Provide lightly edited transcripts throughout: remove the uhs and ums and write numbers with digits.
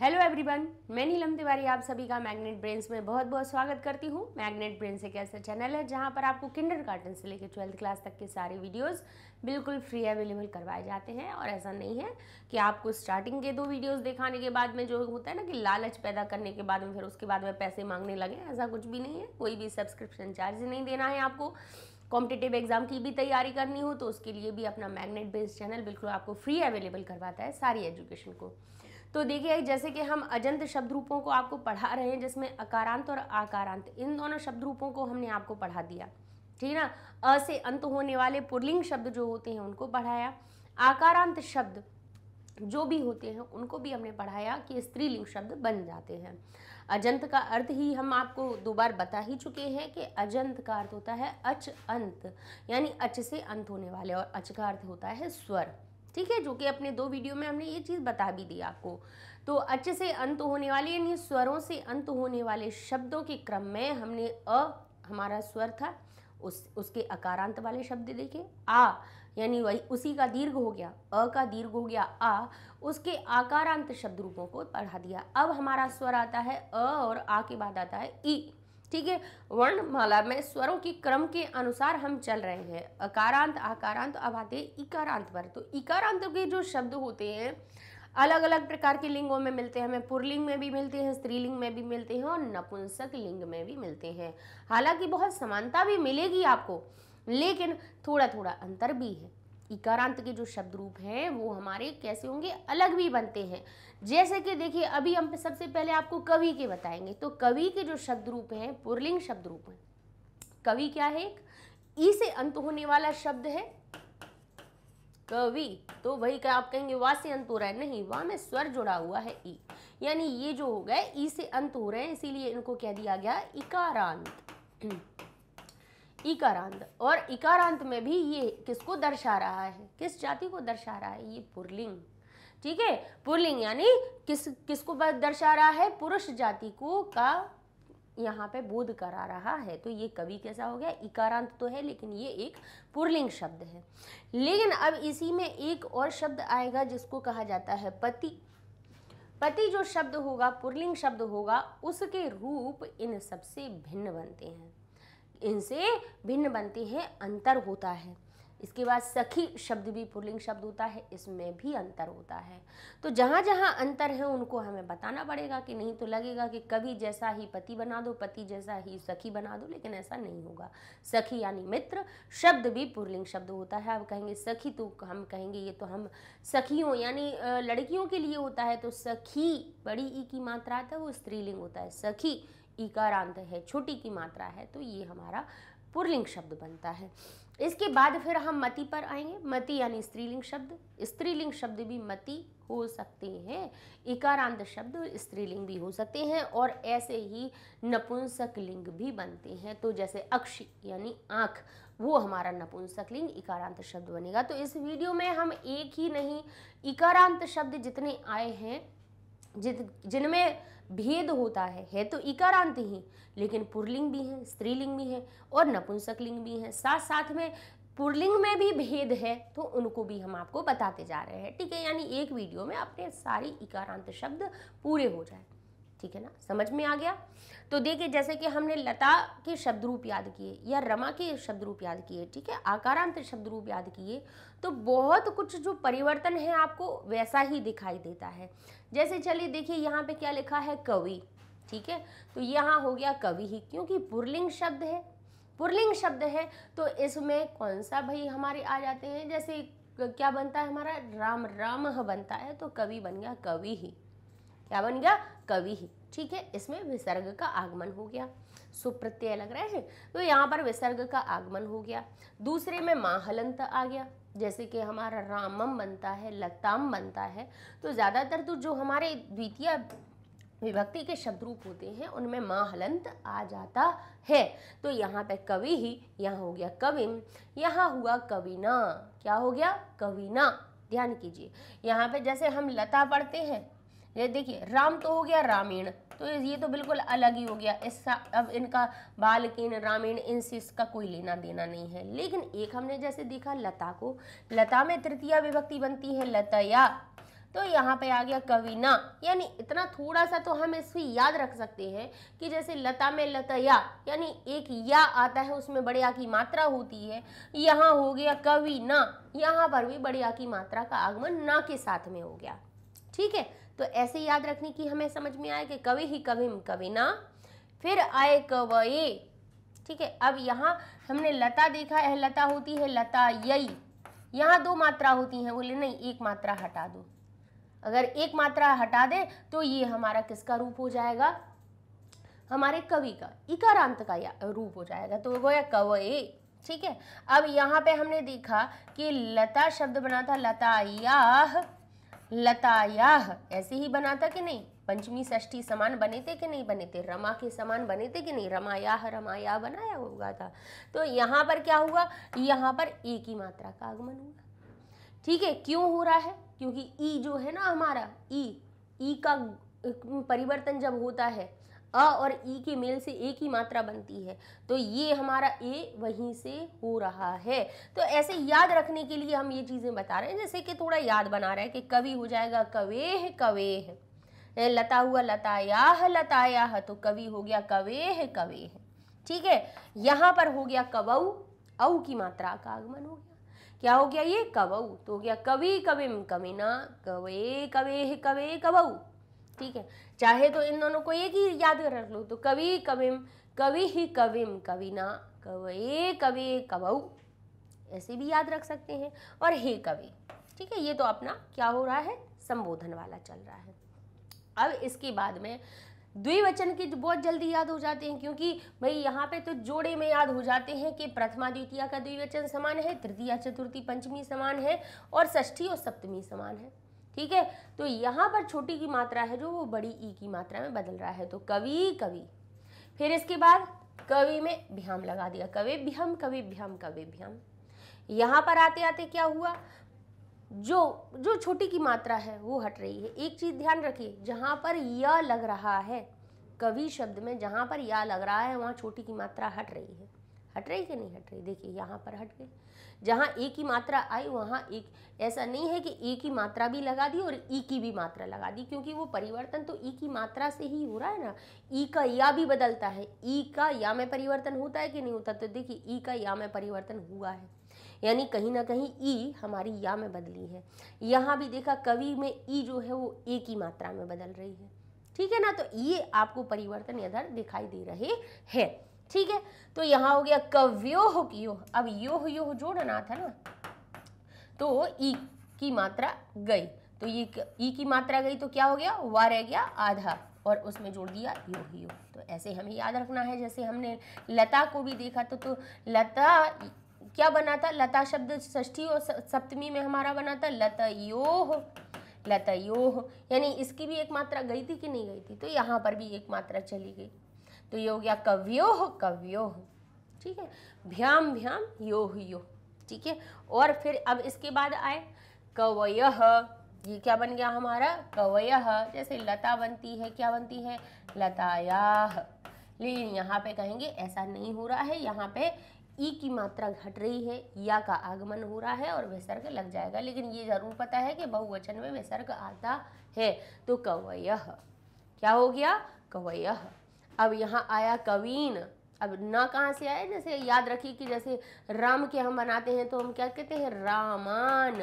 Hello everyone, मैं नीलम तिवारी आप सभी का मैग्नेट ब्रेन्स में बहुत बहुत स्वागत करती हूँ। मैग्नेट ब्रेन्स एक ऐसा चैनल है जहाँ पर आपको किंडरगार्टन से लेकर 12th क्लास तक के सारे वीडियोस बिल्कुल फ्री अवेलेबल करवाए जाते हैं। और ऐसा नहीं है कि आपको स्टार्टिंग के 2 वीडियोस दिखाने के बाद में जो होता है ना कि लालच पैदा करने के बाद में फिर उसके बाद में पैसे मांगने लगे, ऐसा कुछ भी नहीं है। कोई भी सब्सक्रिप्शन चार्ज नहीं देना है आपको। कॉम्पिटिटिव एग्जाम की भी तैयारी करनी हो तो उसके लिए भी अपना मैग्नेट बेस्ड चैनल बिल्कुल आपको फ्री अवेलेबल करवाता है सारी एजुकेशन को। तो देखिए, जैसे कि हम अजंत शब्द रूपों को आपको पढ़ा रहे हैं, जिसमें अकारांत और आकारांत इन दोनों शब्द रूपों को हमने आपको पढ़ा दिया, ठीक है ना। अ से अंत होने वाले पुल्लिंग शब्द जो होते हैं उनको पढ़ाया। आकारांत शब्द जो भी होते हैं उनको भी हमने पढ़ाया कि स्त्रीलिंग शब्द बन जाते हैं। अजंत का अर्थ ही हम आपको 2 बार बता ही चुके हैं कि अजंत का अर्थ होता है अच अंत, यानी अच से अंत होने वाले, और अच का अर्थ होता है स्वर, ठीक है, जो कि अपने 2 वीडियो में हमने ये चीज़ बता भी दी आपको। तो अच से अंत होने वाले यानी स्वरों से अंत होने वाले शब्दों के क्रम में हमने अ हमारा स्वर था, उसके अकारांत वाले शब्द देखे। आ यानी वही उसी का दीर्घ हो गया, अ का दीर्घ हो गया आ, उसके आकारांत शब्द रूपों को पढ़ा दिया। अब हमारा स्वर आता है अ और आ के बाद आता है ई, ठीक है। वर्णमाला में स्वरों के क्रम के अनुसार हम चल रहे हैं, अकारांत आकारांत, अब आते हैं इकारांत पर। तो इकारांत के जो शब्द होते हैं अलग अलग प्रकार के लिंगों में मिलते हैं, हमें पुल्लिंग में भी मिलते हैं, स्त्रीलिंग में भी मिलते हैं और नपुंसक लिंग में भी मिलते हैं। हालांकि बहुत समानता भी मिलेगी आपको, लेकिन थोड़ा थोड़ा अंतर भी है। इकारांत के जो शब्द रूप हैं वो हमारे कैसे होंगे, अलग भी बनते हैं। जैसे कि देखिए, अभी हम सबसे पहले आपको कवि के बताएंगे। तो कवि के जो शब्द रूप हैं पुल्लिंग शब्द रूप हैं। कवि क्या है? एक ई से अंत होने वाला शब्द है कवि। तो वही क्या आप कहेंगे वा से अंत हो रहा है? नहीं, वा में स्वर जुड़ा हुआ है ई, यानी ये जो हो गए ई से अंत हो रहे हैं, इसीलिए इनको कह दिया गया इकारांत। इकारांत, और इकारांत में भी ये किसको दर्शा रहा है, किस जाति को दर्शा रहा है? ये पुल्लिंग, ठीक है। पुल्लिंग यानी किसको दर्शा रहा है? पुरुष जाति को का यहाँ पे बोध करा रहा है। तो ये कवि कैसा हो गया? इकारांत तो है लेकिन ये एक पुल्लिंग शब्द है। लेकिन अब इसी में एक और शब्द आएगा जिसको कहा जाता है पति। पति जो शब्द होगा, पुल्लिंग शब्द होगा, उसके रूप इन सबसे भिन्न बनते हैं, इनसे भिन्न बनते हैं, अंतर होता है। इसके बाद सखी शब्द भी पुल्लिंग शब्द होता है, इसमें भी अंतर होता है। तो जहाँ जहाँ अंतर है उनको हमें बताना पड़ेगा, कि नहीं तो लगेगा कि कवि जैसा ही पति बना दो, पति जैसा ही सखी बना दो, लेकिन ऐसा नहीं होगा। सखी यानी मित्र शब्द भी पुल्लिंग शब्द होता है। अब कहेंगे सखी, तो हम कहेंगे ये तो हम सखियों यानी लड़कियों के लिए होता है। तो सखी बड़ी ई की मात्रा है तो वो स्त्रीलिंग होता है, सखी इकारांत है, छोटी की मात्रा है, तो ये हमारा पुल्लिंग शब्द बनता है। इसके बाद फिर हम मति पर आएंगे। मति यानी स्त्रीलिंग शब्द, स्त्रीलिंग शब्द भी मति हो सकते हैं, इकारांत शब्द स्त्रीलिंग भी हो सकते हैं, और ऐसे ही नपुंसक लिंग भी बनते हैं। तो जैसे अक्षि यानी आँख, वो हमारा नपुंसक लिंग इकारांत शब्द बनेगा। तो इस वीडियो में हम एक ही नहीं, इकारांत शब्द जितने आए हैं जिनमें भेद होता है तो इकारांत ही, लेकिन पुल्लिंग भी है, स्त्रीलिंग भी है और नपुंसक लिंग भी है। साथ साथ में पुल्लिंग में भी भेद है, तो उनको भी हम आपको बताते जा रहे हैं, ठीक है। यानी एक वीडियो में अपने सारी इकारांत शब्द पूरे हो जाए, ठीक है ना, समझ में आ गया। तो देखिए, जैसे कि हमने लता के शब्द रूप याद किए या रमा के शब्द रूप याद किए, ठीक है, आकारांत शब्द रूप याद किए, तो बहुत कुछ जो परिवर्तन है आपको वैसा ही दिखाई देता है। जैसे चलिए देखिए, यहाँ पे क्या लिखा है? कवि, ठीक है। तो यहाँ हो गया कवि ही, क्योंकि पुल्लिंग शब्द है, पुल्लिंग शब्द है, तो इसमें कौन सा भाई हमारे आ जाते हैं? जैसे क्या बनता है हमारा? राम, राम बनता है, तो कवि बन गया कवि ही। क्या बन गया? कवि ही, ठीक है। इसमें विसर्ग का आगमन हो गया, सुप्रत्यय लग रहे हैं तो यहाँ पर विसर्ग का आगमन हो गया। दूसरे में माँ हलंत आ गया, जैसे कि हमारा रामम बनता है, लताम बनता है। तो ज़्यादातर तो जो हमारे द्वितीय विभक्ति के शब्द रूप होते हैं उनमें माँ हलंत आ जाता है। तो यहाँ पे कवि ही, यहाँ हो गया कविम, यहाँ हुआ कविना। क्या हो गया? कविना। ध्यान कीजिए, यहाँ पे जैसे हम लता पढ़ते हैं, ये देखिए राम तो हो गया रामीण, तो ये तो बिल्कुल अलग ही हो गया। इसका अब इनका बालकीन, रामीण, इनसे इसका कोई लेना देना नहीं है। लेकिन एक हमने जैसे देखा लता को, लता में तृतीया विभक्ति बनती है लतया, तो यहाँ पे आ गया कविना। यानी इतना थोड़ा सा तो हम इससे याद रख सकते हैं कि जैसे लता में लतया, यानी एक या आता है उसमें बड़े आ की मात्रा होती है, यहाँ हो गया कविना, यहाँ पर भी बड़े आ की मात्रा का आगमन ना के साथ में हो गया। ठीक है, तो ऐसे याद रखने की हमें समझ में आया कि कवि ही कविम कविना, फिर आए कवये। ठीक है, अब यहाँ हमने लता देखा है, लता होती है लता यई, यहाँ 2 मात्रा होती हैं, बोले नहीं एक मात्रा हटा दो। अगर एक मात्रा हटा दे तो ये हमारा किसका रूप हो जाएगा, हमारे कवि का इकारांत का रूप हो जाएगा, तो वो कवये। ठीक है, अब यहाँ पे हमने देखा कि लता शब्द बना था लतायाह, लतायाह ऐसे ही बना था कि नहीं, पंचमी षष्ठी समान बने थे कि नहीं बने थे, रमा के समान बने थे कि नहीं, रमायाह रमाया बनाया होगा था। तो यहाँ पर क्या हुआ, यहाँ पर एक ही मात्रा का आगमन हुआ। ठीक है, क्यों हो रहा है, क्योंकि ई जो है ना हमारा, ई का परिवर्तन जब होता है, अ और ई के मेल से एक ही मात्रा बनती है, तो ये हमारा ए वहीं से हो रहा है। तो ऐसे याद रखने के लिए हम ये चीजें बता रहे हैं, जैसे कि थोड़ा याद बना रहे हैं कि कवि हो जाएगा कवेह कवेह, लता हुआ लतायाह लतायाह, तो कवि हो गया कवेह कवेह। ठीक है, यहाँ पर हो गया कवऊ, औ की मात्रा का आगमन हो गया, क्या हो गया ये कवऊ, तो हो गया कवि कविम कविना, कवे कवेह कवे कवऊ। ठीक है, चाहे तो इन दोनों को एक ही याद रख लो, तो कवि कविम कवि ही कविम कविना, कवे कवे कवऊ, ऐसे भी याद रख सकते हैं, और हे कवि। ठीक है, ये तो अपना क्या हो रहा है, संबोधन वाला चल रहा है। अब इसके बाद में द्विवचन की बहुत जल्दी याद हो जाते हैं, क्योंकि भाई यहाँ पे तो जोड़े में याद हो जाते हैं कि प्रथमा द्वितीया का द्विवचन समान है, तृतीया चतुर्थी पंचमी समान है, और षष्ठी और सप्तमी समान है। ठीक है, तो यहाँ पर छोटी की मात्रा है जो वो बड़ी ई की मात्रा में बदल रहा है, तो कवि कवि। फिर इसके बाद कवि में भ्याम लगा दिया, कविभ्यम कविभ्यम कविभ्यम। यहाँ पर आते आते क्या हुआ, जो छोटी की मात्रा है वो हट रही है। एक चीज ध्यान रखिए, जहां पर या लग रहा है कवि शब्द में, जहां पर या लग रहा है वहां छोटी की मात्रा हट रही है। हट रही कि नहीं हट रही, देखिए यहाँ पर हट गई। जहां एक की मात्रा आई वहां एक, ऐसा नहीं है कि एक की मात्रा भी लगा दी और ई की भी मात्रा लगा दी, क्योंकि वो परिवर्तन तो ई की मात्रा से ही हो रहा है ना। ई का या भी बदलता है, ई का या में परिवर्तन होता है कि नहीं होता, तो देखिए ई का या में परिवर्तन हुआ है, यानी कहीं ना कहीं ई हमारी या में बदली है। यहाँ भी देखा कवि में ई जो है वो एक ही मात्रा में बदल रही है। ठीक है ना, तो ये आपको परिवर्तन इधर दिखाई दे रहे हैं। ठीक है, तो यहाँ हो गया कव्योह कियोह। अब योह योह जोड़ना था ना, तो ई की मात्रा गई, तो ये ई की मात्रा गई तो क्या हो गया, वा रह गया आधा, और उसमें जोड़ दिया योह योह। तो ऐसे हमें याद रखना है। जैसे हमने लता को भी देखा तो लता क्या बना था, लता शब्द षष्ठी और सप्तमी में हमारा बना था लतयोह, लतयोह, यानी इसकी भी एक मात्रा गई थी कि नहीं गई थी, तो यहाँ पर भी एक मात्रा चली गई, तो ये हो गया कव्योह कव्योह। ठीक है, भ्याम भ्याम योह योह। ठीक है, और फिर अब इसके बाद आए कवयः, ये क्या बन गया हमारा कवयः। जैसे लता बनती है, क्या बनती है लतायाह, लेकिन यहाँ पे कहेंगे ऐसा नहीं हो रहा है, यहाँ पे ई की मात्रा घट रही है, या का आगमन हो रहा है और विसर्ग लग जाएगा, लेकिन ये जरूर पता है कि बहुवचन में विसर्ग आता है, तो कवयः क्या हो गया कवयः। अब यहाँ आया कवीन, अब ना कहाँ से आया, जैसे याद रखिए कि जैसे राम के हम बनाते हैं तो हम क्या कहते हैं रामान,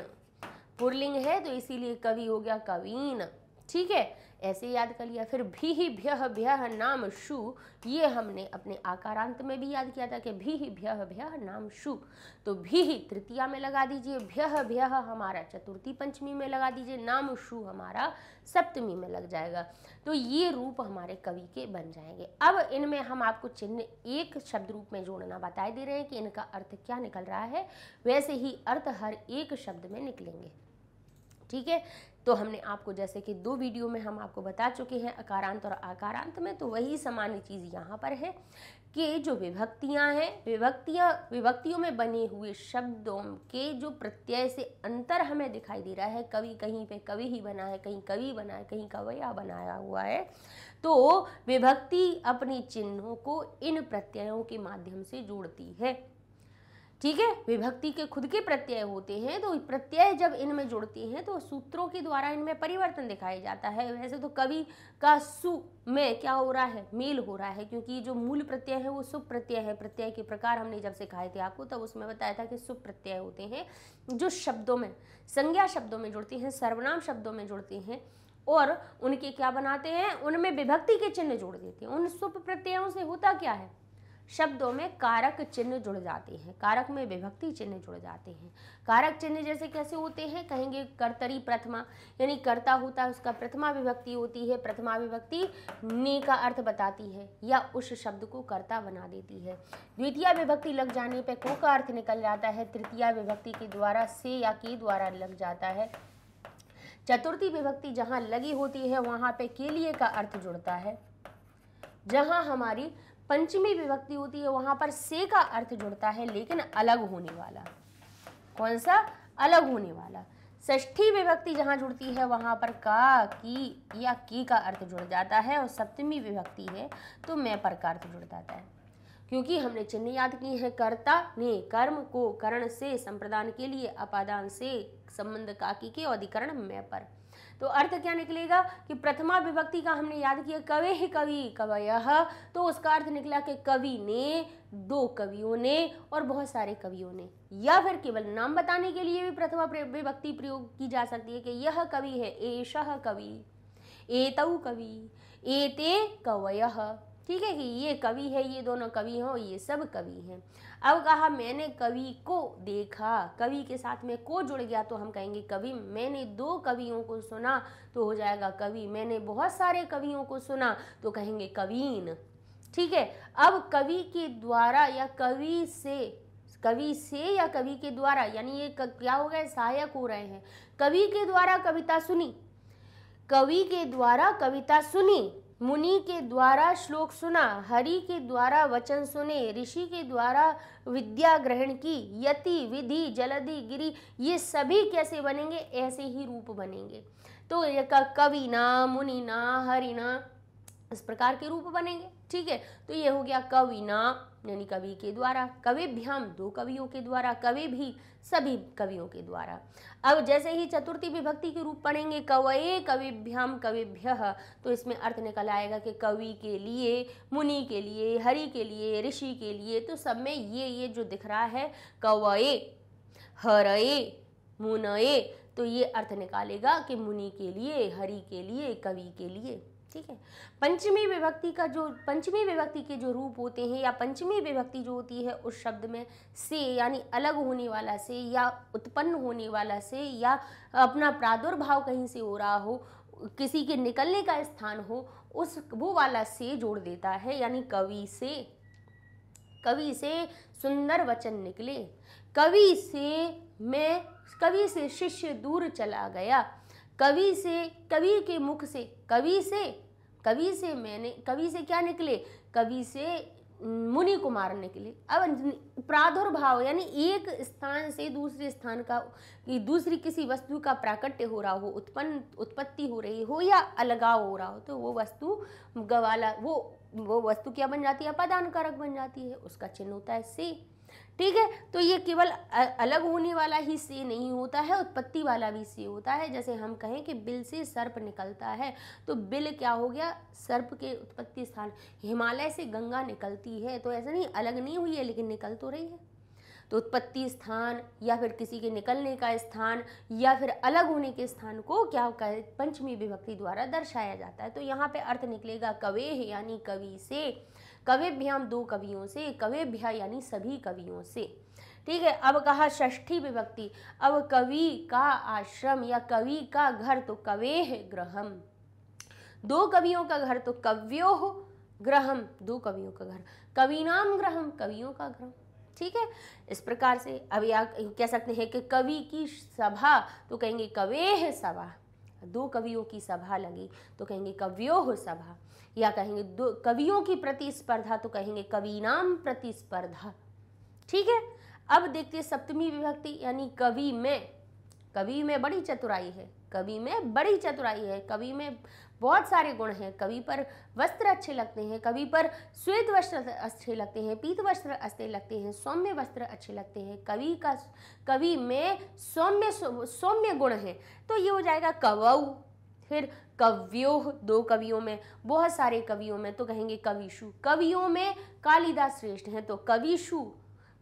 पुल्लिंग है तो इसीलिए कवि हो गया कवीन। ठीक है, ऐसे याद कर लिया। फिर भी भ्यः भ्यः नाम शु, ये हमने अपने आकारांत में भी याद किया था कि भी भ्यः भ्यः नाम शु, तो भी तृतीया में लगा दीजिए, भ्यः भ्यः हमारा चतुर्थी पंचमी में लगा दीजिए, नाम शु हमारा सप्तमी में लग जाएगा, तो ये रूप हमारे कवि के बन जाएंगे। अब इनमें हम आपको चिन्ह एक शब्द रूप में जोड़ना बता दे रहे हैं कि इनका अर्थ क्या निकल रहा है, वैसे ही अर्थ हर एक शब्द में निकलेंगे। ठीक है, तो हमने आपको जैसे कि 2 वीडियो में हम आपको बता चुके हैं अकारांत और आकारांत में, तो वही सामान्य चीज़ यहाँ पर है कि जो विभक्तियाँ हैं, विभक्तियों में बने हुए शब्दों के जो प्रत्यय से अंतर हमें दिखाई दे रहा है, कवि कहीं पे कवि ही बना है, कहीं कवि बना है, कहीं कवया बनाया हुआ है, तो विभक्ति अपने चिन्हों को इन प्रत्ययों के माध्यम से जोड़ती है। ठीक है, विभक्ति के खुद के प्रत्यय होते हैं, तो प्रत्यय जब इनमें जुड़ते हैं तो सूत्रों के द्वारा इनमें परिवर्तन दिखाया जाता है। वैसे तो कवि का सु में क्या हो रहा है, मेल हो रहा है, क्योंकि जो मूल प्रत्यय है वो सुप प्रत्यय है। प्रत्यय के प्रकार हमने जब सिखाए थे आपको, तब उसमें बताया था कि सुप प्रत्यय होते हैं जो शब्दों में, संज्ञा शब्दों में जुड़ते हैं, सर्वनाम शब्दों में जुड़ते हैं और उनके क्या बनाते हैं, उनमें विभक्ति के चिन्ह जोड़ देते हैं। उन सुप प्रत्ययों से होता क्या है, शब्दों में कारक चिन्ह जुड़ जाते हैं, कारक में विभक्ति चिन्ह जुड़ जाते हैं। कारक चिन्ह जैसे कैसे होते हैं, कहेंगे कर्तरी प्रथमा, यानी कर्ता होता है उसका प्रथमा विभक्ति होती है, प्रथमा विभक्ति ने का अर्थ बताती है या उस शब्द को कर्ता बना देती है। द्वितीय विभक्ति लग जाने पे को का अर्थ निकल जाता है, तृतीय विभक्ति के द्वारा से या के द्वारा लग जाता है। चतुर्थी विभक्ति जहाँ लगी होती है वहाँ पे के लिए का अर्थ जुड़ता है। जहाँ हमारी पंचमी विभक्ति होती है वहां पर से का अर्थ जुड़ता है, लेकिन अलग होने वाला। कौन सा, अलग होने वाला। षष्ठी विभक्ति जहां जुड़ती है वहां पर का, की या की का अर्थ जुड़ जाता है। और सप्तमी विभक्ति है तो मैं पर का अर्थ जुड़ जाता है, क्योंकि हमने चिन्ह याद किए हैं। कर्ता ने कर्म को करण से संप्रदान के लिए अपादान से संबंध काकी के अधिकरण मैं पर, तो अर्थ क्या निकलेगा कि प्रथमा विभक्ति का हमने याद किया कवे ही कवि कवयः, तो उसका अर्थ निकला कि कवि ने, दो कवियों ने और बहुत सारे कवियों ने। या फिर केवल नाम बताने के लिए भी प्रथमा विभक्ति प्रयोग की जा सकती है कि यह कवि है, एषः कवि, एतौ कवि, एते कवयः। ठीक है कि ये कवि है, ये दोनों कवि हो, ये सब कवि हैं। अब कहा मैंने कवि को देखा, कवि के साथ में को जुड़ गया तो हम कहेंगे कवि। मैंने दो कवियों को सुना तो हो जाएगा कवि। मैंने बहुत सारे कवियों को सुना तो कहेंगे कवीन। ठीक है, अब कवि के द्वारा या कवि से या कवि के द्वारा, यानी ये क्या हो गए, सहायक हो रहे हैं। कवि के द्वारा कविता सुनी, कवि के द्वारा कविता सुनी, मुनि के द्वारा श्लोक सुना, हरि के द्वारा वचन सुने, ऋषि के द्वारा विद्या ग्रहण की, यति, विधि, जलधि, गिरि, ये सभी कैसे बनेंगे, ऐसे ही रूप बनेंगे। तो ये कविना, मुनिना, हरिना, इस प्रकार के रूप बनेंगे। ठीक है, तो ये हो गया कविना यानी कवि के द्वारा, कविभ्याम दो कवियों के द्वारा, कवि भी सभी कवियों के द्वारा। अब जैसे ही चतुर्थी विभक्ति के रूप पढ़ेंगे कवये कविभ्याम कविभ्यः, तो इसमें अर्थ निकल आएगा कि कवि के लिए, मुनि के लिए, हरि के लिए, ऋषि के लिए। तो सब में ये जो दिख रहा है कवये, हरये, मुनये, तो ये अर्थ निकालेगा कि मुनि के लिए, हरि के लिए, कवि के लिए। ठीक है, पंचमी विभक्ति के जो रूप होते हैं या पंचमी विभक्ति जो होती है उस शब्द में से यानी अलग होने वाला से या उत्पन्न होने वाला से या अपना प्रादुर्भाव कहीं से हो रहा हो, किसी के निकलने का स्थान हो, उस वो वाला से जोड़ देता है। यानी कवि से सुंदर वचन निकले, कवि से शिष्य दूर चला गया, कवि के मुख से, कवि से क्या निकले, कवि से मुनि कुमार निकले। अब प्रादुर्भाव यानी एक स्थान से दूसरे स्थान का, दूसरी किसी वस्तु का प्राकट्य हो रहा हो, उत्पत्ति हो रही हो या अलगाव हो रहा हो, तो वो वस्तु गवाला, वो वस्तु क्या बन जाती है, अपादान कारक बन जाती है, उसका चिन्ह होता है से। ठीक है, तो ये केवल अलग होने वाला ही से नहीं होता है, उत्पत्ति वाला भी से होता है। जैसे हम कहें कि बिल से सर्प निकलता है, तो बिल क्या हो गया, सर्प के उत्पत्ति स्थान। हिमालय से गंगा निकलती है, तो ऐसा नहीं अलग नहीं हुई है, लेकिन निकल तो रही है। तो उत्पत्ति स्थान या फिर किसी के निकलने का स्थान या फिर अलग होने के स्थान को क्या कहे, पंचमी विभक्ति द्वारा दर्शाया जाता है। तो यहाँ पे अर्थ निकलेगा कवेह यानी कवि से, कविभ्याम दो कवियों से, कविभ्या यानी सभी कवियों से। ठीक है, अब कहा षष्ठी विभक्ति। अब कवि का आश्रम या कवि का घर तो कवेह गृहम, दो कवियों का घर तो कव्योः गृहम, दो कवियों का घर, कवीनाम गृहम, कवियों का गृह। ठीक है, इस प्रकार से अब या कह सकते हैं कि कवि की सभा तो कहेंगे कवेह सभा, दो कवियों की सभा लगी तो कहेंगे कव्योः सभा, या कहेंगे दो कवियों की प्रतिस्पर्धा तो कहेंगे कवीनाम प्रतिस्पर्धा। ठीक है, अब देखते हैं सप्तमी विभक्ति यानी कवि में बड़ी चतुराई है। कवि में बड़ी चतुराई है, कवि में बहुत सारे गुण हैं। कवि पर वस्त्र अच्छे लगते हैं, कवि पर श्वेत वस्त्र अच्छे लगते हैं, पीत वस्त्र अच्छे लगते हैं, सौम्य वस्त्र अच्छे लगते हैं। कवि में सौम्य गुण है, तो ये हो जाएगा कवौ। फिर कव्योः, दो कवियों में, बहुत सारे कवियों में, तो कहेंगे कविषु। कवियों में कालिदास श्रेष्ठ हैं, तो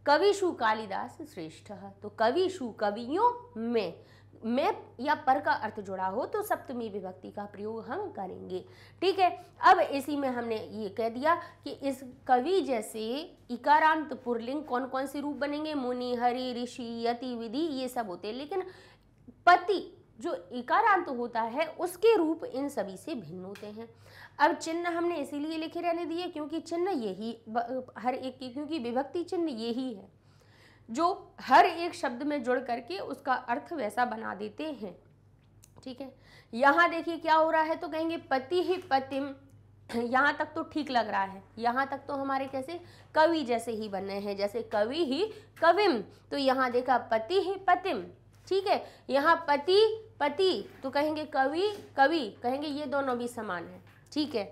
कविषु कालिदास श्रेष्ठ है। तो कविषु कवियों में या पर का अर्थ जुड़ा हो तो सप्तमी विभक्ति का प्रयोग हम करेंगे। ठीक है, अब इसी में हमने ये कह दिया कि इस कवि जैसे इकारांत पुल्लिंग कौन कौन से रूप बनेंगे, मुनि, हरि, ऋषि, यति, विधि, ये सब होते हैं। लेकिन पति जो इकारांत होता है उसके रूप इन सभी से भिन्न होते हैं। अब चिन्ह हमने इसीलिए लिखे रहने दिए क्योंकि चिन्ह यही हर एक की, क्योंकि विभक्ति चिन्ह यही है जो हर एक शब्द में जुड़ करके उसका अर्थ वैसा बना देते हैं। ठीक है, यहाँ देखिए क्या हो रहा है, तो कहेंगे पति ही पतिम। यहाँ तक तो ठीक लग रहा है, यहाँ तक तो हमारे कैसे कवि जैसे ही बने हैं, जैसे कवि ही कविम। तो यहाँ देखा पति ही पतिम। ठीक है, यहाँ पति पति तो कहेंगे कवि कवि, कहेंगे ये दोनों भी समान है। ठीक है,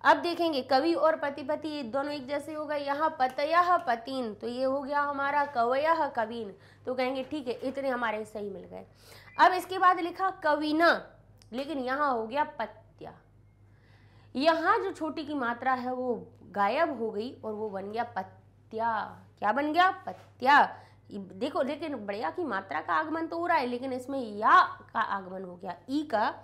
अब देखेंगे कवि और पति पति ये दोनों एक जैसे हो गए। यहाँ पतयः पतीन, तो ये हो गया हमारा कवयः कवीन, तो कहेंगे ठीक है, इतने हमारे सही मिल गए। अब इसके बाद लिखा कविना, लेकिन यहाँ हो गया पत्या। यहाँ जो छोटी की मात्रा है वो गायब हो गई और वो बन गया पत्या। क्या बन गया? पत्या। देखो, लेकिन बढ़िया की मात्रा का आगमन तो हो रहा है, लेकिन इसमें या का आगमन हो गया, ई का।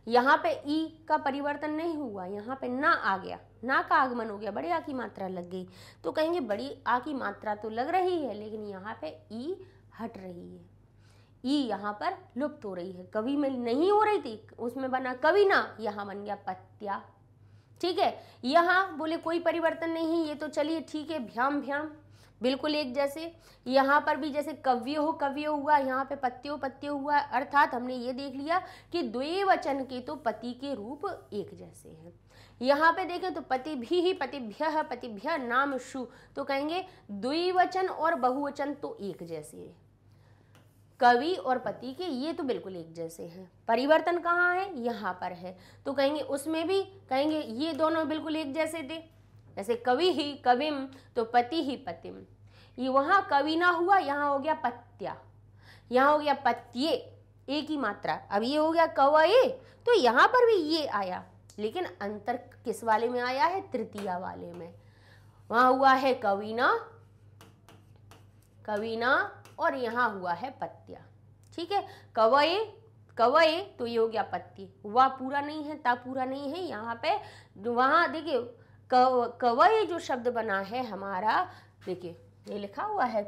यहाँ पे ई का परिवर्तन नहीं हुआ, यहाँ पे ना आ गया, ना का आगमन हो गया, बड़े आ की मात्रा लग गई। तो कहेंगे बड़ी आ की मात्रा तो लग रही है, लेकिन यहाँ पे ई हट रही है, ई यहाँ पर लुप्त हो रही है। कवि में नहीं हो रही थी, उसमें बना कविना, यहाँ बन गया पत्या। ठीक है, यहाँ बोले कोई परिवर्तन नहीं, ये तो चलिए ठीक है, भ्याम भ्याम बिल्कुल एक जैसे। यहाँ पर भी जैसे कव्यो हुआ, यहाँ पे पत्यो पत्यो हुआ, अर्थात हमने ये देख लिया कि द्विवचन के तो पति के रूप एक जैसे हैं। यहाँ पे देखें तो पति भी ही पतिभ्यः पतिभ्यः नाम शु, तो कहेंगे द्विवचन और बहुवचन तो एक जैसे हैं। कवि और पति के ये तो बिल्कुल एक जैसे हैं, परिवर्तन कहाँ है? यहाँ पर है। तो कहेंगे उसमें भी कहेंगे ये दोनों बिल्कुल एक जैसे थे, जैसे कवि ही कविम तो पति ही पतिम। ये वहाँ कविना हुआ, यहाँ हो गया पत्या, यहाँ हो गया पत्ये, एक ही मात्रा। अब ये हो गया कवये, तो यहाँ पर भी ये आया, लेकिन अंतर किस वाले में आया है? तृतीया वाले में। वहाँ हुआ है कविना कविना और यहाँ हुआ है पत्या। ठीक है, कवये तो ये हो गया पत्ये, वह पूरा नहीं है, ता पूरा नहीं है। यहाँ पे वहाँ देखिए कवये जो शब्द बना है हमारा, देखिए ये लिखा हुआ है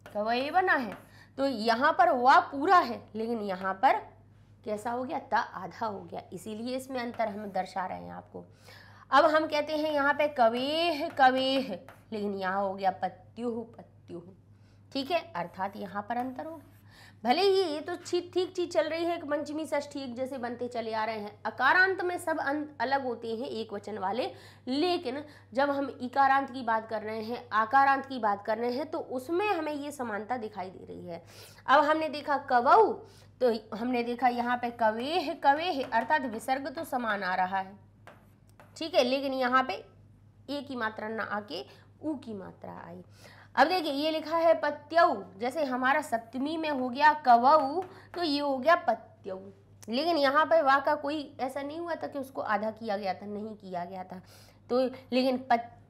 कवये बना है, तो यहाँ पर वह पूरा है, लेकिन यहाँ पर कैसा हो गया? ता आधा हो गया, इसीलिए इसमें अंतर हम दर्शा रहे हैं आपको। अब हम कहते हैं यहाँ पे कवेह कवेह, लेकिन यहाँ हो गया पत्युः पत्युः। ठीक है, अर्थात यहाँ पर अंतर हो गया। भले ही ये तो ठीक चीज चल रही है, पंचमी षष्ठी एक जैसे बनते चले आ रहे हैं, अकारांत में सब अलग होते हैं एक वचन वाले, लेकिन जब हम इकारांत की बात कर रहे हैं, आकारांत की बात कर रहे हैं, तो उसमें हमें ये समानता दिखाई दे रही है। अब हमने देखा कवौ, तो हमने देखा यहाँ पे कवेह कवेह, अर्थात विसर्ग तो समान आ रहा है। ठीक है, लेकिन यहाँ पे ए की मात्रा ना आके ऊ की मात्रा आई। अब देखिए ये लिखा है पत्यौ, जैसे हमारा सप्तमी में हो गया कवौ, तो ये हो गया पत्यौ, लेकिन यहाँ पे वा का कोई ऐसा नहीं हुआ था कि उसको आधा किया गया था, नहीं किया गया था, तो लेकिन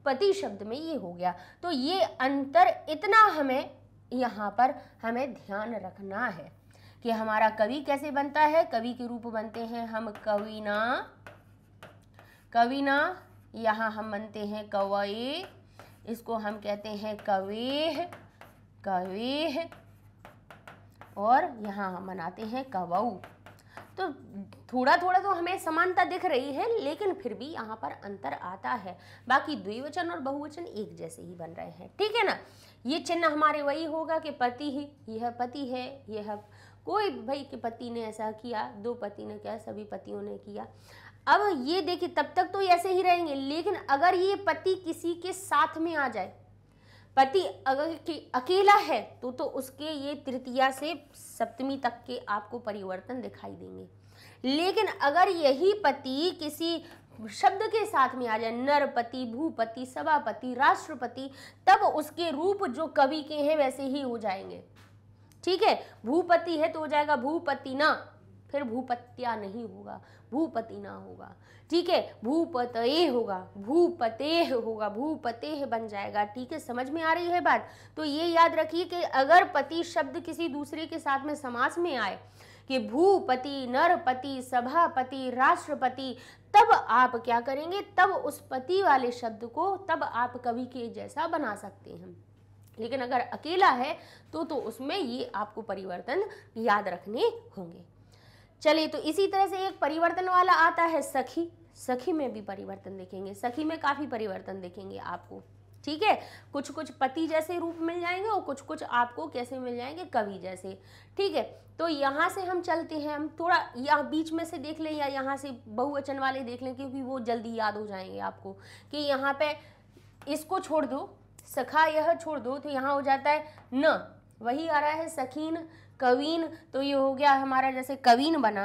पति शब्द में ये हो गया। तो ये अंतर इतना हमें यहाँ पर हमें ध्यान रखना है कि हमारा कवि कैसे बनता है। कवि के रूप बनते हैं हम कविना, यहाँ हम बनते हैं कवये, इसको हम कहते हैं कवेह कवेह, और यहाँ हम बनाते हैं कवौ। तो थोड़ा थोड़ा तो हमें समानता दिख रही है, लेकिन फिर भी यहाँ पर अंतर आता है। बाकी द्विवचन और बहुवचन एक जैसे ही बन रहे हैं। ठीक है ना, ये चिन्ह हमारे वही होगा कि पति ही, यह पति है, यह कोई भाई के पति ने ऐसा किया, दो पति ने किया, सभी पतियों ने किया। अब ये देखिए तब तक तो ऐसे ही रहेंगे, लेकिन अगर ये पति किसी के साथ में आ जाए, पति अगर अकेला है तो उसके ये तृतीया से सप्तमी तक के आपको परिवर्तन दिखाई देंगे। लेकिन अगर यही पति किसी शब्द के साथ में आ जाए, नरपति, भूपति, सभापति, राष्ट्रपति, तब उसके रूप जो कवि के हैं वैसे ही हो जाएंगे। ठीक है, भूपति है तो हो जाएगा भूपति ना, फिर भूपत्या नहीं होगा, भूपति ना होगा। ठीक है, भूपते होगा, भूपते होगा, भूपते बन जाएगा। ठीक है, समझ में आ रही है बात? तो ये याद रखिए कि अगर पति शब्द किसी दूसरे के साथ में समास में आए कि भूपति, नरपति, सभापति, राष्ट्रपति, तब आप क्या करेंगे, तब उस पति वाले शब्द को तब आप कवि के जैसा बना सकते हैं। लेकिन अगर अकेला है तो उसमें ये आपको परिवर्तन याद रखने होंगे। चलिए, तो इसी तरह से एक परिवर्तन वाला आता है सखी। सखी में भी परिवर्तन देखेंगे, सखी में काफी परिवर्तन देखेंगे आपको। ठीक है, कुछ कुछ पति जैसे रूप मिल जाएंगे और कुछ कुछ आपको कैसे मिल जाएंगे, कवि जैसे। ठीक है, तो यहाँ से हम चलते हैं, हम थोड़ा यहाँ बीच में से देख लें या यहाँ से बहुवचन वाले देख लें, क्योंकि वो जल्दी याद हो जाएंगे आपको। कि यहाँ पे इसको छोड़ दो, सखा यह छोड़ दो, तो यहाँ हो जाता है न, वही आ रहा है सखीन, कवीन। तो ये हो गया हमारा जैसे कवीन बना,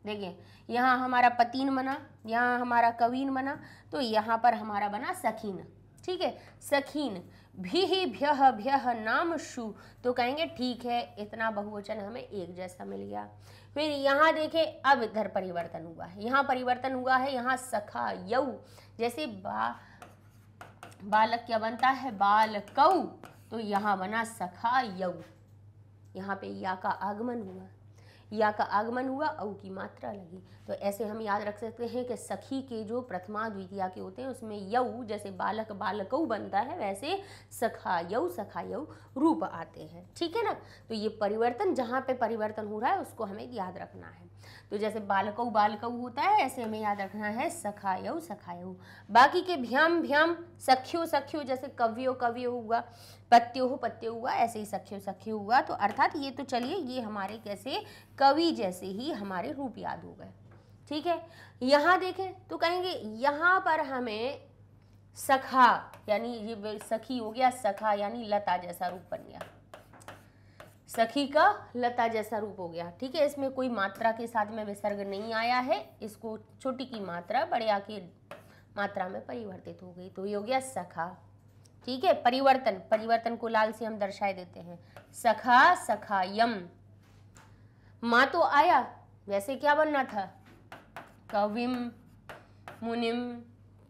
देखिए यहाँ हमारा पतीन बना, यहाँ हमारा कवीन बना, तो यहाँ पर हमारा बना सखीन। ठीक है, सखीन। भी भ्यः भ्यः नाम शु, तो कहेंगे ठीक है, इतना बहुवचन हमें एक जैसा मिल गया। फिर यहाँ देखें, अब इधर परिवर्तन हुआ है, यहाँ परिवर्तन हुआ है, यहाँ सखा यौ, जैसे बालक क्या बनता है, बालकौ, तो यहाँ बना सखा यौ। यहाँ पे या का आगमन हुआ, या का आगमन हुआ, औ की मात्रा लगी। तो ऐसे हम याद रख सकते हैं कि सखी के जो प्रथमा द्वितीया के होते हैं उसमें यौ, जैसे बालक बालकौ बनता है, वैसे सखायौ रूप आते हैं। ठीक है ना, तो ये परिवर्तन, जहाँ पे परिवर्तन हो रहा है उसको हमें याद रखना है। तो जैसे बालकौ बालकौ होता है, ऐसे हमें याद रखना है सखायौ सखायौ। बाकी के भ्याम भ्याम, सख्यो सख्यो, जैसे कव्यो कव्यो हुआ, पत्यो पत्यो हुआ, ऐसे ही सख्यो सख्यो हुआ। तो अर्थात ये तो चलिए, ये हमारे कैसे कवि जैसे ही हमारे रूप याद हो गए। ठीक है, यहाँ देखें तो कहेंगे यहाँ पर हमें सखा, यानी ये सखी हो गया, सखा यानी लता जैसा रूप बन गया, सखी का लता जैसा रूप हो गया। ठीक है, इसमें कोई मात्रा के साथ में विसर्ग नहीं आया है, इसको छोटी की मात्रा बड़े आ की मात्रा में परिवर्तित हो गई, तो ये हो गया सखा। ठीक है, परिवर्तन, परिवर्तन को लाल से हम दर्शाए देते हैं, सखा सखायम। माँ तो आया, वैसे क्या बनना था, कविम, मुनिम,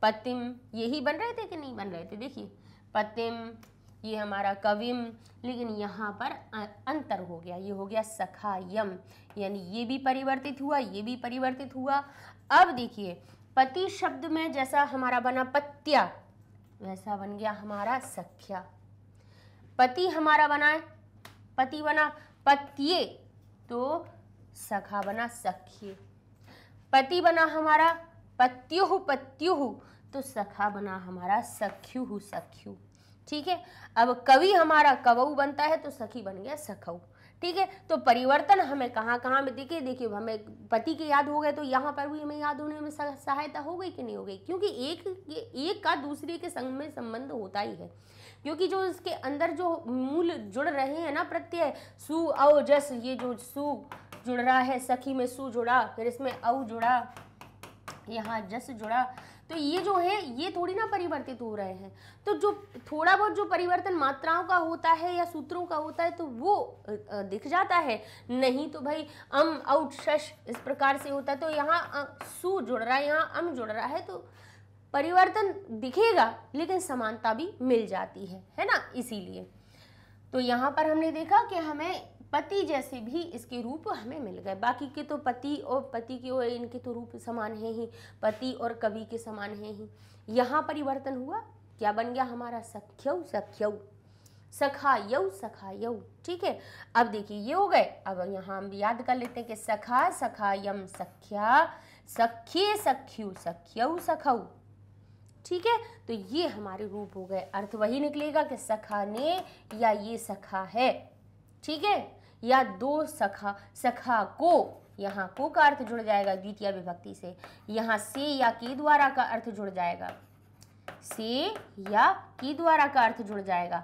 पतिम, यही बन रहे थे कि नहीं बन रहे थे। देखिए पतिम, ये हमारा कविम, लेकिन यहाँ पर अंतर हो गया, ये हो गया सखायम, यानी ये भी परिवर्तित हुआ, ये भी परिवर्तित हुआ। अब देखिए, पति शब्द में जैसा हमारा बना पत्या, वैसा बन गया हमारा सख्या। पति हमारा बना है, पति बना पत्ये, तो सखा बना सख्ये। पति बना हमारा पत्युः पत्युः, तो सखा बना हमारा सख्युः सख्यु। ठीक है, अब कवि हमारा कवऊ बनता है, तो सखी बन गया सखऊ। ठीक है, तो परिवर्तन हमें कहाँ कहाँ में दिखे, देखिए हमें पति के याद हो गए, तो यहाँ पर भी हमें याद होने में सहायता हो गई कि नहीं हो गई, क्योंकि एक का दूसरे के संग में संबंध होता ही है, क्योंकि जो इसके अंदर जो मूल जुड़ रहे हैं ना प्रत्यय, सु औ जस, ये जो सु जुड़ रहा है, सखी में सु जुड़ा, फिर इसमें औ जुड़ा, यहाँ जस जुड़ा, तो ये जो है ये थोड़ी ना परिवर्तित हो रहे हैं। तो जो थोड़ा बहुत जो परिवर्तन मात्राओं का होता है या सूत्रों का होता है तो वो दिख जाता है, नहीं तो भाई अम औट शश इस प्रकार से होता है, तो यहाँ सु जुड़ रहा है, यहाँ अम जुड़ रहा है, तो परिवर्तन दिखेगा लेकिन समानता भी मिल जाती है ना, इसीलिए। तो यहाँ पर हमने देखा कि हमें पति जैसे भी इसके रूप हमें मिल गए, बाकी के तो पति और पति के और इनके तो रूप समान है ही, पति और कवि के समान है ही। यहाँ परिवर्तन हुआ, क्या बन गया हमारा सख्यौ सख्यौ, सखायौ सखायौ। ठीक है, अब देखिए ये हो गए। अब यहाँ हम याद कर लेते हैं कि सखा सखायम सख्या, सख्ये सख्यु सख्यौ सखौ। ठीक है, तो ये हमारे रूप हो गए, अर्थ वही निकलेगा कि सखा ने या ये सखा है। ठीक है, या दो सखा, सखा को, यहाँ को का अर्थ जुड़ जाएगा द्वितीय विभक्ति से, यहाँ से या के द्वारा का अर्थ जुड़ जाएगा, से या की द्वारा का अर्थ जुड़ जाएगा।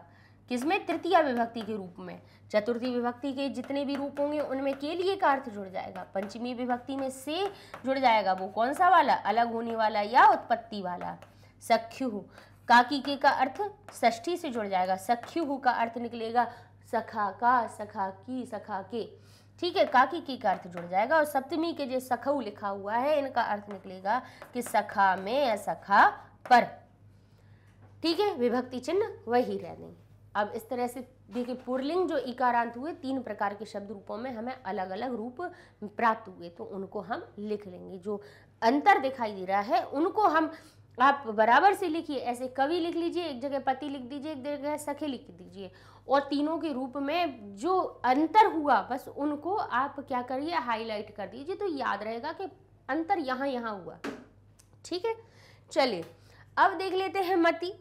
किसमें? तृतीया विभक्ति के रूप में। चतुर्थी विभक्ति के जितने भी रूप होंगे उनमें के लिए का अर्थ जुड़ जाएगा। पंचमी विभक्ति में से जुड़ जाएगा, वो कौन सा वाला? अलग होने वाला या उत्पत्ति वाला। सख्यु, काकी के का अर्थ षष्ठी से जुड़ जाएगा। सख्यु का अर्थ निकलेगा सखा का, सखा की, सखा के। ठीक है, काकी की का अर्थ जुड़ जाएगा। और सप्तमी के जो सखऊ लिखा हुआ है इनका अर्थ निकलेगा कि सखा में या सखा पर। ठीक है, विभक्ति चिन्ह वही रहने। अब इस तरह से देखिए, पुरलिंग जो इकारांत हुए 3 प्रकार के शब्द रूपों में हमें अलग अलग रूप प्राप्त हुए, तो उनको हम लिख लेंगे। जो अंतर दिखाई दे रहा है उनको हम आप बराबर से लिखिए। ऐसे कवि लिख लीजिए, एक जगह पति लिख दीजिए, एक जगह सखे लिख दीजिए, और तीनों के रूप में जो अंतर हुआ बस उनको आप क्या करिए, हाईलाइट कर दीजिए, तो याद रहेगा कि अंतर यहाँ यहाँ हुआ। ठीक है, चलिए अब देख लेते हैं मति।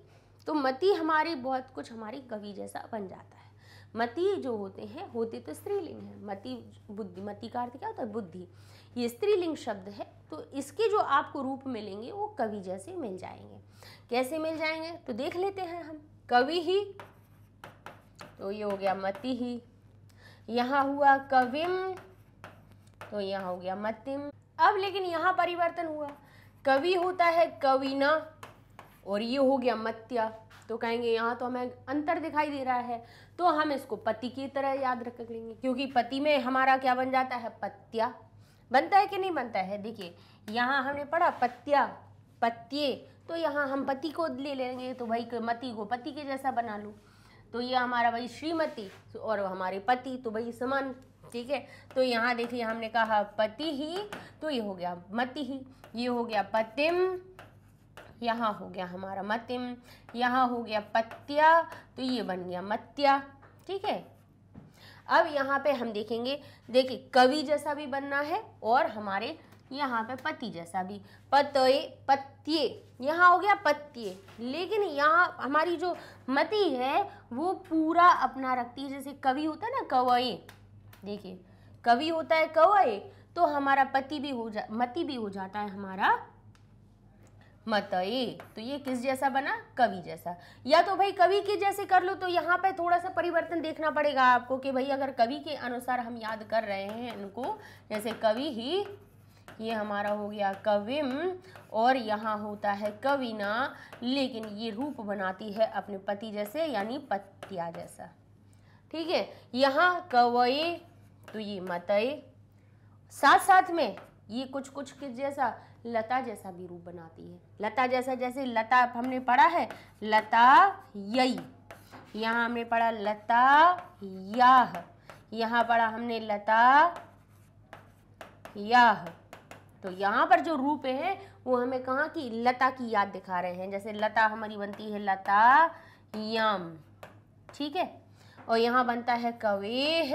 तो मति हमारी बहुत कुछ हमारी कवि जैसा बन जाता है। मति जो होते तो स्त्रीलिंग है। मति बुद्धि, मति का अर्थ क्या होता है? बुद्धि। ये स्त्रीलिंग शब्द है, तो इसके जो आपको रूप मिलेंगे वो कवि जैसे मिल जाएंगे। कैसे मिल जाएंगे तो देख लेते हैं हम। कवि ही, तो ये हो गया मति ही। यहाँ हुआ कविम, तो यहाँ हो गया मतिम। अब लेकिन यहाँ परिवर्तन हुआ, कवि होता है कविना, और ये हो गया मत्या। तो कहेंगे यहाँ तो हमें अंतर दिखाई दे रहा है, तो हम इसको पति की तरह याद रख लेंगे, क्योंकि पति में हमारा क्या बन जाता है? पत्या। बनता है कि नहीं बनता है? देखिए यहाँ हमने पढ़ा पत्या, पत्ये, तो यहाँ हम पति को ले लेंगे, तो भाई मति को पति के जैसा बना लूँ। तो ये हमारा भाई श्रीमती और हमारे पति, तो भाई समान। ठीक है, तो यहाँ देखिए हमने कहा पति ही, तो ये हो गया मति ही। ये हो गया पतिम, यहाँ हो गया हमारा मतिम, यहाँ हो गया पत्या, तो ये बन गया मत्या। ठीक है, अब यहाँ पे हम देखेंगे, देखिए कवि जैसा भी बनना है और हमारे यहाँ पे पति जैसा भी। पतये, पत्ये, यहाँ हो गया पत्ये, लेकिन यहाँ हमारी जो मति है वो पूरा अपना रखती है। जैसे कवि होता है ना कवये, देखिए कवि होता है कवये, तो हमारा पति भी हो मति भी हो जाता है हमारा मतये। तो ये किस जैसा बना? कवि जैसा। या तो भाई कवि के जैसे कर लो, तो यहाँ पे थोड़ा सा परिवर्तन देखना पड़ेगा आपको कि भाई अगर कवि के अनुसार हम याद कर रहे हैं इनको, जैसे कवि ही, ये हमारा हो गया कविम, और यहाँ होता है कविना, लेकिन ये रूप बनाती है अपने पति जैसे, यानी पत्या जैसा। ठीक है, यहाँ कवये, तो ये मतये। साथ साथ में ये कुछ कुछ किस जैसा? लता जैसा भी रूप बनाती है। लता जैसा, जैसे लता हमने पढ़ा है लता यई, यहाँ हमने पढ़ा लता याह, यहाँ पढ़ा हमने लता याह। तो यहाँ पर जो रूप है वो हमें कहाँ की? लता की याद दिखा रहे हैं। जैसे लता हमारी बनती है लता याम। ठीक है, और यहाँ बनता है कवेह,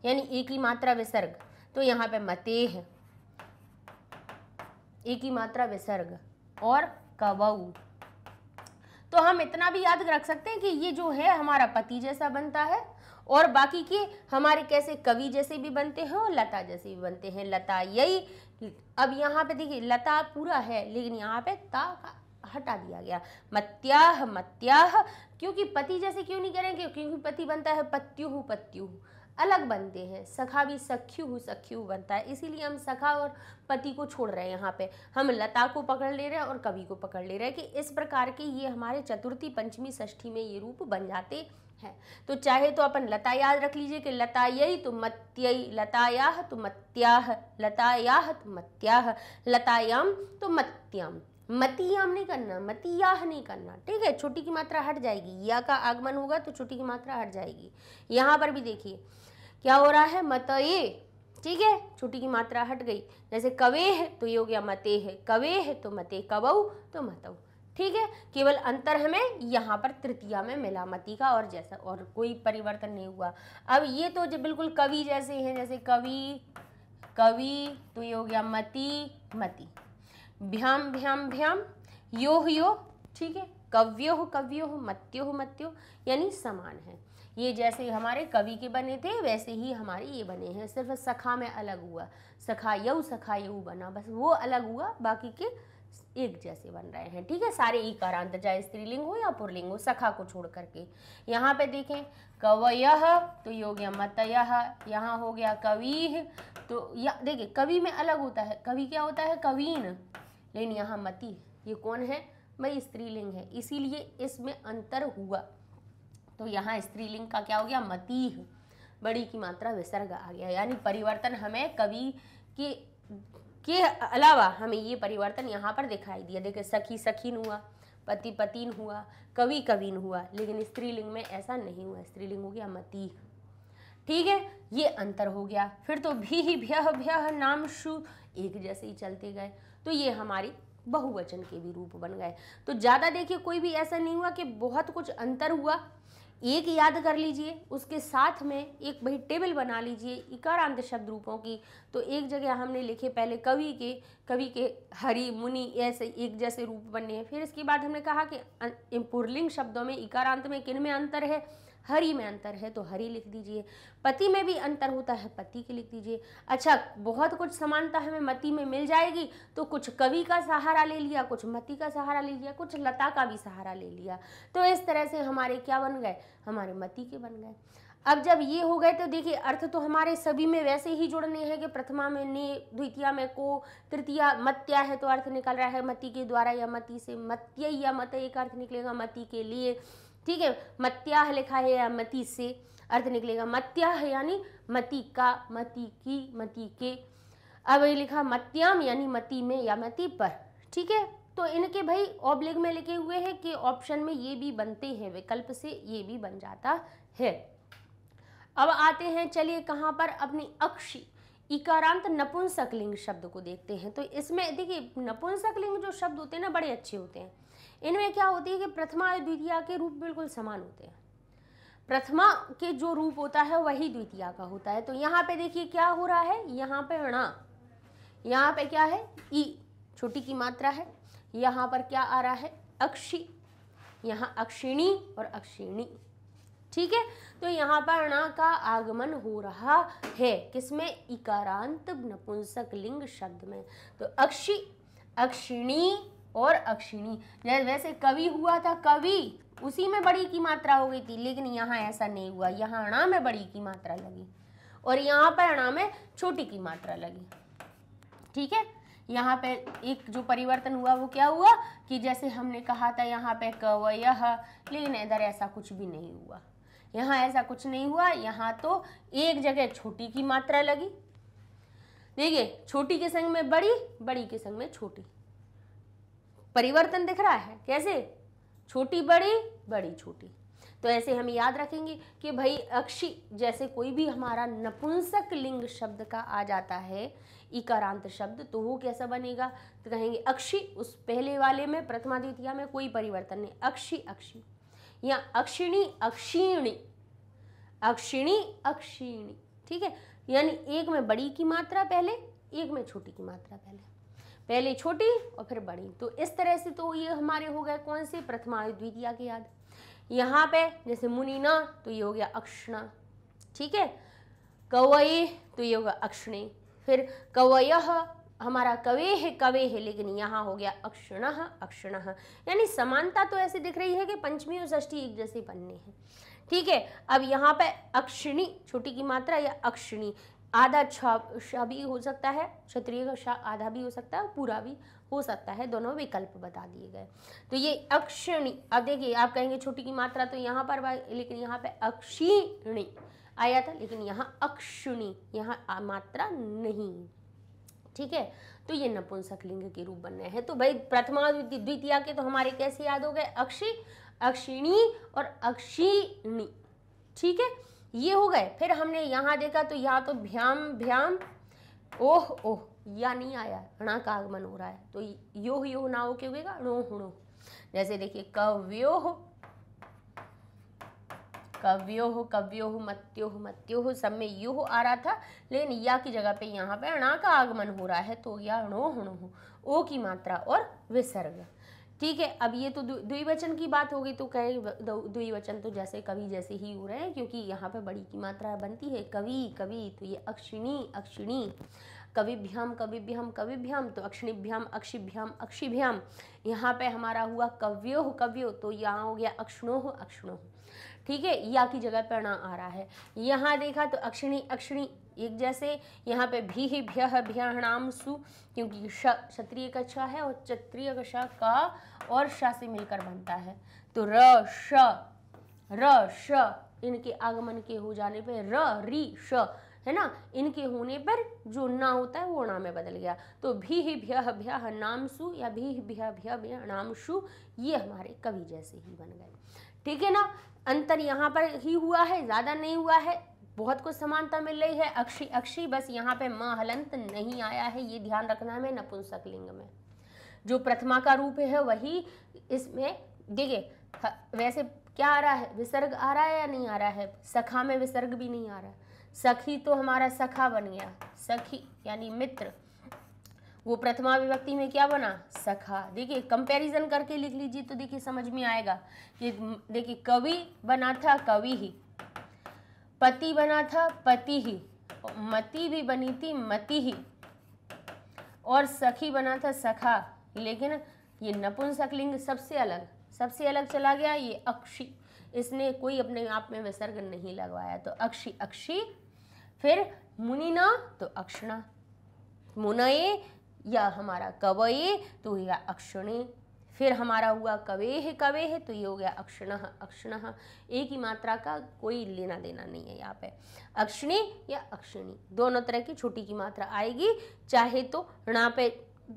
यानी एक ही मात्रा विसर्ग, तो यहाँ पे मतेह, एक ही मात्रा विसर्ग, और कवऊ। तो हम इतना भी याद रख सकते हैं कि ये जो है हमारा पति जैसा बनता है, और बाकी के हमारे कैसे कवि जैसे भी बनते हैं और लता जैसे भी बनते हैं। लता यही। अब यहाँ पे देखिए लता पूरा है, लेकिन यहाँ पे ता हटा दिया गया। मत्याह, मत्याह, क्योंकि पति जैसे क्यों नहीं करेंगे? क्योंकि पति बनता है पत्युहु, पत्युहु अलग बनते हैं। सखा भी सख्यु, सख्यु बनता है, इसीलिए हम सखा और पति को छोड़ रहे हैं। यहाँ पे हम लता को पकड़ ले रहे हैं और कवि को पकड़ ले रहे हैं, कि इस प्रकार के ये हमारे चतुर्थी, पंचमी, षष्ठी में ये रूप बन जाते हैं। तो चाहे तो अपन लता याद रख लीजिए कि लतायई तो मत्यई, लतायाह तो मत्याह, लतायाह तो मत्याह, लतायाम तो मत्याम। मतियाम नहीं करना, मतियाह नहीं करना। ठीक है, छोटी की मात्रा हट जाएगी, या का आगमन होगा तो छोटी की मात्रा हट जाएगी। यहाँ पर भी देखिए क्या हो रहा है? मतये। ठीक है, छोटी की मात्रा हट गई। जैसे कवे है तो ये हो गया मते है, कवे है तो मते, कवऊ तो मतऊ। ठीक है, केवल अंतर हमें यहाँ पर तृतीया में मिला मति का, और जैसा और कोई परिवर्तन नहीं हुआ। अब ये तो जो बिल्कुल कवि जैसे हैं, जैसे कवि, कवि, तो ये हो गया मति, मति। भ्याम, भ्याम, भ्याम, योह, योह। ठीक है, कव्योह, कव्योह, मत्योह, मत्यो, यानी समान है। ये जैसे हमारे कवि के बने थे वैसे ही हमारे ये बने हैं, सिर्फ सखा में अलग हुआ। सखायऊ, सखायऊ बना, बस वो अलग हुआ, बाकी के एक जैसे बन रहे हैं, ठीक है, सारे इकारांत, चाहे स्त्रीलिंग हो या पुल्लिंग हो, सखा को छोड़ करके। यहाँ पे देखें कवयः तो ये हो गया मतयः, यहाँ हो गया कविः, तो या देखिए कवि में अलग होता है, कवि क्या होता है कवीन, लेकिन यहाँ मति, ये कौन है भाई स्त्रीलिंग है, इसीलिए इसमें अंतर हुआ। तो यहाँ स्त्रीलिंग का क्या हो गया मतीह, बड़ी की मात्रा विसर्ग आ गया, यानी परिवर्तन हमें कवि के अलावा हमें ये परिवर्तन यहाँ पर दिखाई दिया। देखिए सखी सखीन हुआ, पति पतिन हुआ, कवि कवीन हुआ, लेकिन स्त्रीलिंग में ऐसा नहीं हुआ, स्त्रीलिंग हो गया मती, ठीक है, ये अंतर हो गया। फिर तो भी भ्यः भ्यः नामशु एक जैसे ही चलते गए, तो ये हमारी बहुवचन के भी रूप बन गए। तो ज़्यादा देखिए कोई भी ऐसा नहीं हुआ कि बहुत कुछ अंतर हुआ, एक याद कर लीजिए, उसके साथ में एक भाई टेबल बना लीजिए इकारांत शब्द रूपों की। तो एक जगह हमने लिखे पहले कवि के हरि मुनि ऐसे एक जैसे रूप बनने हैं। फिर इसके बाद हमने कहा कि पुल्लिंग शब्दों में इकारांत में किन में अंतर है, हरि में अंतर है, तो हरि लिख दीजिए। पति में भी अंतर होता है, पति के लिख दीजिए। अच्छा बहुत कुछ समानता हमें मति में मिल जाएगी, तो कुछ कवि का सहारा ले लिया, कुछ मति का सहारा ले लिया, कुछ लता का भी सहारा ले लिया। तो इस तरह से हमारे क्या बन गए, हमारे मति के बन गए। अब जब ये हो गए तो देखिए अर्थ तो हमारे सभी में वैसे ही जुड़ने हैं कि प्रथमा में ने, द्वितीया में को, तृतीया मत्या है तो अर्थ निकल रहा है मति के द्वारा या मति से, मत्य या मत एक अर्थ निकलेगा मति के लिए, ठीक है, मत्याह लिखा है या मति से अर्थ निकलेगा मत्याह यानी मति का, मति की, मति के। अब ये लिखा मत्याम यानी मति में या मति पर, ठीक है। तो इनके भाई ऑब्लिग में लिखे हुए हैं कि ऑप्शन में ये भी बनते हैं, विकल्प से ये भी बन जाता है। अब आते हैं चलिए कहाँ पर, अपनी अक्षी इकारांत नपुंसकलिंग शब्द को देखते हैं। तो इसमें देखिए नपुंसकलिंग जो शब्द होते हैं ना बड़े अच्छे होते हैं। इनमें क्या होती है कि प्रथमा और द्वितीया के रूप बिल्कुल समान होते हैं, प्रथमा के जो रूप होता है वही द्वितीया का होता है। तो यहाँ पे देखिए क्या हो रहा है, यहाँ पे ण, यहाँ पे क्या है ई, छोटी की मात्रा है, यहाँ पर क्या आ रहा है अक्षी, यहाँ अक्षिणी और अक्षिणी, ठीक है। तो यहाँ पर ण का आगमन हो रहा है किसमें, इकारांत नपुंसकलिंग शब्द में। तो अक्षी, अक्षिणी और अक्षिणी, वैसे कवि हुआ था कवि, उसी में बड़ी की मात्रा हो गई थी, लेकिन यहाँ ऐसा नहीं हुआ, यहाँ ण में बड़ी की मात्रा लगी और यहाँ पर ण में छोटी की मात्रा लगी, ठीक है। यहाँ पे एक जो परिवर्तन हुआ वो क्या हुआ कि जैसे हमने कहा था यहाँ पे कवयः, लेकिन इधर ऐसा कुछ भी नहीं हुआ, यहाँ ऐसा कुछ नहीं हुआ। यहाँ तो एक जगह छोटी की मात्रा लगी, देखिए छोटी के संग में बड़ी, बड़ी के संग में छोटी, परिवर्तन दिख रहा है कैसे, छोटी बड़ी, बड़ी छोटी। तो ऐसे हम याद रखेंगे कि भाई अक्षी जैसे कोई भी हमारा नपुंसक लिंग शब्द का आ जाता है इकारांत शब्द, तो वो कैसा बनेगा, तो कहेंगे अक्षी, उस पहले वाले में प्रथमा द्वितीया में कोई परिवर्तन नहीं, अक्षी अक्षी, या अक्षिणी अक्षीणी, अक्षिणी अक्षीणी, ठीक है। यानी एक में बड़ी की मात्रा पहले, एक में छोटी की मात्रा पहले, पहले छोटी और फिर बड़ी। तो इस तरह से तो ये हमारे हो गए कौन से, प्रथमा द्वितीया के याद। यहाँ पे जैसे मुनिना तो ये हो गया अक्षणा, ठीक है। कवये तो ये होगा अक्षणे, फिर कवयः हमारा कवे है, लेकिन यहाँ हो गया अक्षणः अक्षणः, यानी समानता तो ऐसे दिख रही है कि पंचमी और षष्ठी एक जैसे बनने हैं, ठीक है। अब यहाँ पे अक्षिणी छोटी की मात्रा या अक्षिणी, आधा छ भी हो सकता है, क्षत्रिय का आधा भी हो सकता है, पूरा भी हो सकता है, दोनों विकल्प बता दिए गए। तो ये अक्षिणी, अब देखिए आप कहेंगे छोटी की मात्रा तो यहाँ पर, लेकिन यहाँ पे अक्षिणी आया था, लेकिन यहाँ अक्षिणी, यहाँ मात्रा नहीं, ठीक है। तो ये नपुंसक लिंग के रूप बनने हैं। तो भाई प्रथमा द्वितीया के तो हमारे कैसे याद हो गए, अक्षी, अक्षिणी और अक्षिणी, ठीक है, ये हो गए। फिर हमने यहाँ देखा तो यहाँ तो भ्याम भ्याम, ओह ओह, या नहीं आया, ण का आगमन हो रहा है, तो योह योह ना हो क्या होगा, णो हुणो। जैसे देखिए कव्योह, कव्योह कव्योह, मत्योह मत्योह, सब में योह आ रहा था, लेकिन या की जगह पे यहाँ पे ण का आगमन हो रहा है, तो या णो हुणो, ओ की मात्रा और विसर्ग, ठीक है। अब ये तो द्विवचन की बात हो गई, तो कहे द्विवचन तो जैसे कवि जैसे ही हो रहे हैं, क्योंकि यहाँ पे बड़ी की मात्रा बनती है कवि कवि, तो ये अक्षिणी अक्षिणी। कविभ्याम कविभ्याम कविभ्याम, तो अक्षिणीभ्याम अक्षिभ्याम अक्षिभ्याम। यहाँ पे हमारा हुआ कव्योह कव्यो, तो यहाँ हो गया अक्षणोह अक्षणोह। ठीक है, या की जगह पर ना आ रहा है। यहाँ देखा तो अक्षिणी अक्षिणी एक जैसे, यहाँ पे भी ही भ्यः भ्याणाम सु, क्योंकि श क्षत्रिय का छ है और क्षत्रिय का श का और श से मिलकर बनता है। तो र श इनके आगमन के हो जाने पे र री श है ना, इनके होने पर जो ना होता है वो ना में बदल गया। तो भी ही भ्यः भ्यः नामसु या भी ही भ्यः भ्यः नामसु, ये हमारे कवि जैसे ही बन गए। ठीक है ना, अंतर यहाँ पर ही हुआ है, ज़्यादा नहीं हुआ है, बहुत कुछ समानता मिल रही है। अक्षी अक्षी, बस यहाँ पे म हलंत नहीं आया है, ये ध्यान रखना है नपुंसक लिंग में। जो प्रथमा का रूप है वही इसमें, देखिए वैसे क्या आ रहा है, विसर्ग आ रहा है या नहीं आ रहा है, सखा में विसर्ग भी नहीं आ रहा है। सखी तो हमारा सखा बन गया, सखी यानी मित्र, वो प्रथमा विभक्ति में क्या बना, सखा। देखिए कंपैरिजन करके लिख लीजिए तो देखिए समझ में आएगा कि देखिए कवि बना था कवि ही, पति बना था पति ही, मति भी बनी थी मति ही, और सखी बना था सखा। लेकिन ये नपुंसक लिंग सबसे अलग चला गया, ये अक्षी, इसने कोई अपने आप में विसर्ग नहीं लगवाया। तो अक्षी अक्षी, फिर मुनिना तो अक्षणा, मुनये या हमारा कवये तो या अक्षणे, फिर हमारा हुआ कवेह कवेह, तो ये हो गया अक्षणः अक्षणः। एक ही मात्रा का कोई लेना देना नहीं है यहाँ पे, अक्षणी या अक्षिणी दोनों तरह की छोटी की मात्रा आएगी, चाहे तो णा पे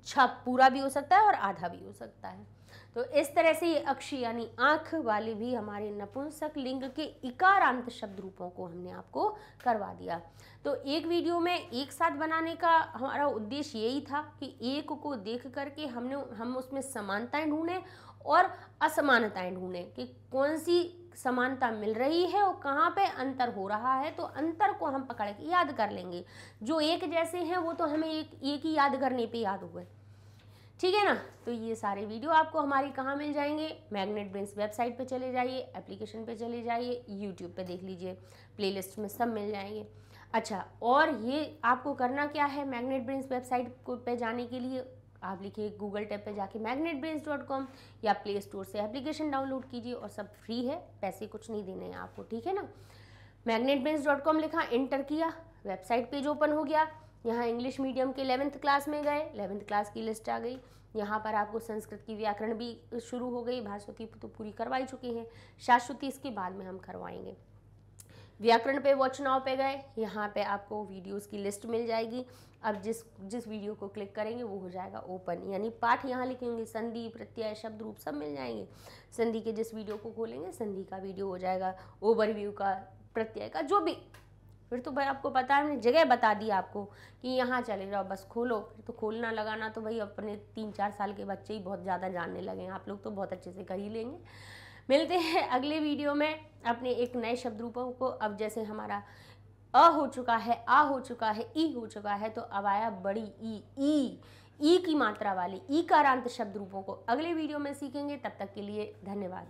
छाप पूरा भी हो सकता है और आधा भी हो सकता है। तो इस तरह से ये अक्षी यानी आंख वाले भी हमारे नपुंसक लिंग के इकारांत शब्द रूपों को हमने आपको करवा दिया। तो एक वीडियो में एक साथ बनाने का हमारा उद्देश्य यही था कि एक को देख करके हम उसमें समानताएं ढूंढें और असमानताएं ढूंढें कि कौन सी समानता मिल रही है और कहाँ पे अंतर हो रहा है। तो अंतर को हम पकड़ के याद कर लेंगे, जो एक जैसे हैं वो तो हमें एक ही याद करने पे याद हुए। ठीक है ना, तो ये सारे वीडियो आपको हमारी कहाँ मिल जाएंगे, मैग्नेट ब्रेन्स वेबसाइट पे चले जाइए, एप्लीकेशन पे चले जाइए, यूट्यूब पे देख लीजिए, प्लेलिस्ट में सब मिल जाएंगे। अच्छा, और ये आपको करना क्या है, मैग्नेट ब्रेन्स वेबसाइट पे जाने के लिए आप लिखिए गूगल टैब पे जाके magnetbrains.com या प्ले स्टोर से एप्लीकेशन डाउनलोड कीजिए और सब फ्री है, पैसे कुछ नहीं देने हैं आपको। ठीक है ना, magnetbrains.com लिखा, एंटर किया, वेबसाइट पेज ओपन हो गया। यहाँ इंग्लिश मीडियम के 11th क्लास में गए, 11th क्लास की लिस्ट आ गई। यहाँ पर आपको संस्कृत की व्याकरण भी शुरू हो गई, भाषुति तो पूरी करवाई चुकी हैं, शाश्वती इसके बाद में हम करवाएंगे। व्याकरण पे वॉच नाउ पे गए, यहाँ पे आपको वीडियोस की लिस्ट मिल जाएगी। अब जिस वीडियो को क्लिक करेंगे वो हो जाएगा ओपन, यानी पाठ यहाँ लिखेंगे, संधि प्रत्यय शब्द रूप सब मिल जाएंगे। संधि के जिस वीडियो को खोलेंगे संधि का वीडियो हो जाएगा, ओवरव्यू का, प्रत्यय का, जो भी। फिर तो भाई आपको पता है, मैंने जगह बता दी आपको कि यहाँ चले जाओ, बस खोलो। फिर तो खोलना लगाना तो भाई अपने 3-4 साल के बच्चे ही बहुत ज़्यादा जानने लगे हैं, आप लोग तो बहुत अच्छे से कर ही लेंगे। मिलते हैं अगले वीडियो में अपने एक नए शब्द रूपों को। अब जैसे हमारा अ हो चुका है, आ हो चुका है, ई हो चुका है, तो अब आया बड़ी ई की मात्रा वाले ईकारांत शब्द रूपों को अगले वीडियो में सीखेंगे। तब तक के लिए धन्यवाद।